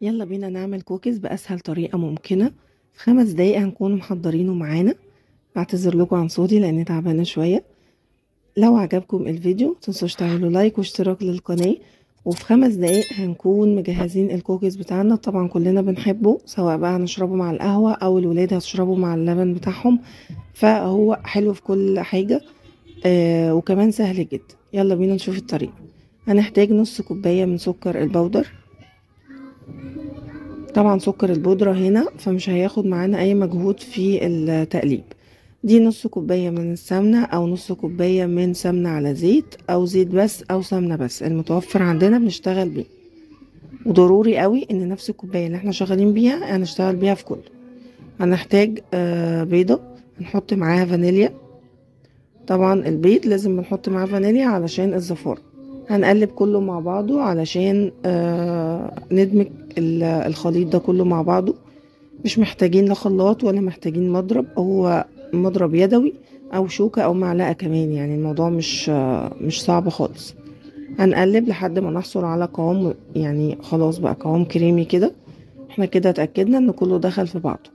يلا بينا نعمل كوكيز بأسهل طريقة ممكنة. في 5 دقايق هنكون محضرينه معانا. بعتذر لكم عن صوتي لأني تعبانة شوية. لو عجبكم الفيديو متنسوش تعملوا لايك واشتراك للقناة. وفي 5 دقايق هنكون مجهزين الكوكيز بتاعنا. طبعا كلنا بنحبه، سواء بقى هنشربه مع القهوة أو الولاد هتشربوا مع اللبن بتاعهم، فهو حلو في كل حاجة. وكمان سهل جدا. يلا بينا نشوف الطريقة. هنحتاج نص كوباية من سكر البودر. طبعا سكر البودرة هنا فمش هياخد معانا اي مجهود في التقليب. دي نص كوباية من السمنة او نص كوباية من سمنة على زيت او زيت بس او سمنة بس، المتوفر عندنا بنشتغل بيه. وضروري قوي ان نفس الكوباية اللي احنا شغالين بيها هنشتغل بيها في كله. هنحتاج بيضة، هنحط معاها فانيليا. طبعا البيض لازم بنحط معاه فانيليا علشان الزفارة. هنقلب كله مع بعضه علشان ندمج الخليط ده كله مع بعضه. مش محتاجين لا خلاط ولا محتاجين مضرب، هو مضرب يدوي او شوكة او معلقة كمان، يعني الموضوع مش صعب خالص. هنقلب لحد ما نحصل على قوام، يعني خلاص بقى قوام كريمي كده. احنا كده اتأكدنا ان كله دخل في بعضه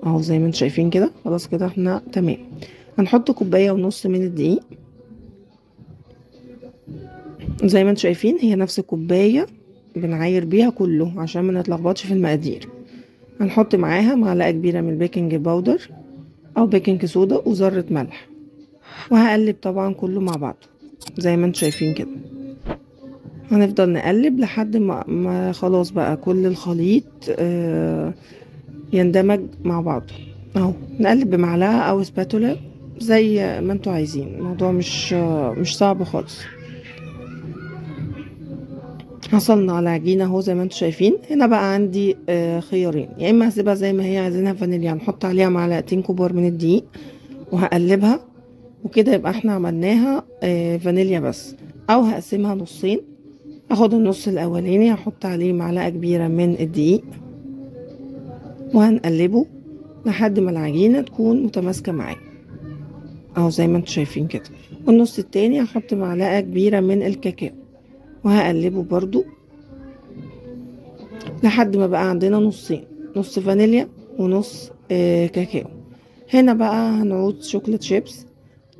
اهو زي ما انتم شايفين كده. خلاص كده احنا تمام. هنحط 1.5 كوباية من الدقيق. زي ما انتم شايفين هي نفس الكوباية بنعاير بيها كله عشان ما نتلخبطش في المقادير. هنحط معاها معلقة كبيرة من البيكنج باودر او بيكنج صودا وذرة ملح، وهقلب طبعا كله مع بعضه زي ما انتم شايفين كده. هنفضل نقلب لحد ما خلاص بقى كل الخليط يندمج مع بعضه اهو. نقلب بمعلقة او سباتولا زي ما انتوا عايزين، الموضوع مش صعب خالص. حصلنا على عجينة اهو زي ما انتوا شايفين. هنا بقى عندي خيارين، يا اما هسيبها زي ما هي عايزينها فانيليا، هنحط عليها 2 كبار من الدقيق وهقلبها وكده يبقى احنا عملناها فانيليا بس، او هقسمها نصين. اخد النص الاولاني هحط عليه معلقة كبيرة من الدقيق وهنقلبه لحد ما العجينة تكون متماسكة معايا اهو زي ما انتوا شايفين كده. والنص التاني هحط معلقة كبيرة من الكاكاو وهقلبه برضو لحد ما بقى عندنا نصين، نص فانيليا ونص كاكاو. هنا بقى هنعود شوكولات شيبس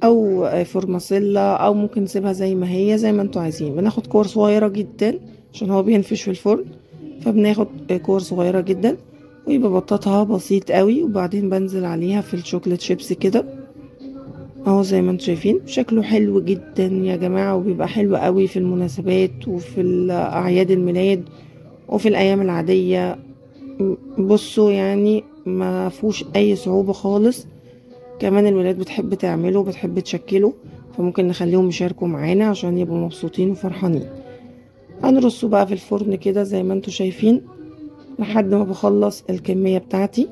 او فورماسيلا، او ممكن نسيبها زي ما هي زي ما انتوا عايزين. بناخد كور صغيرة جدا عشان هو بينفش في الفرن، فبناخد كور صغيرة جدا ويبقى بطاطها بسيط قوي، وبعدين بنزل عليها في الشوكولات شيبس كده اهو زي ما انتوا شايفين. شكله حلو جدا يا جماعة، وبيبقى حلو قوي في المناسبات وفي اعياد الميلاد وفي الايام العادية. بصوا يعني ما فيهوش اي صعوبة خالص. كمان الولاد بتحب تعمله وبتحب تشكله، فممكن نخليهم يشاركوا معانا عشان يبقوا مبسوطين وفرحانين. هنرصه بقى في الفرن كده زي ما انتوا شايفين لحد ما بخلص الكمية بتاعتي.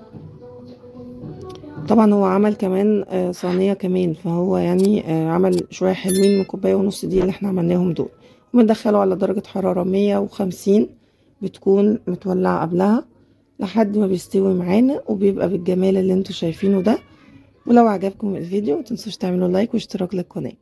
طبعا هو عمل كمان صينية كمان، فهو يعني عمل شوية حلوين من 1.5 كوباية دي اللي احنا عملناهم دول. وبندخله على درجة حرارة 150 بتكون متولعة قبلها لحد ما بيستوي معانا وبيبقى بالجمال اللي انتوا شايفينه ده. ولو عجبكم الفيديو متنسوش تعملوا لايك واشتراك للقناة.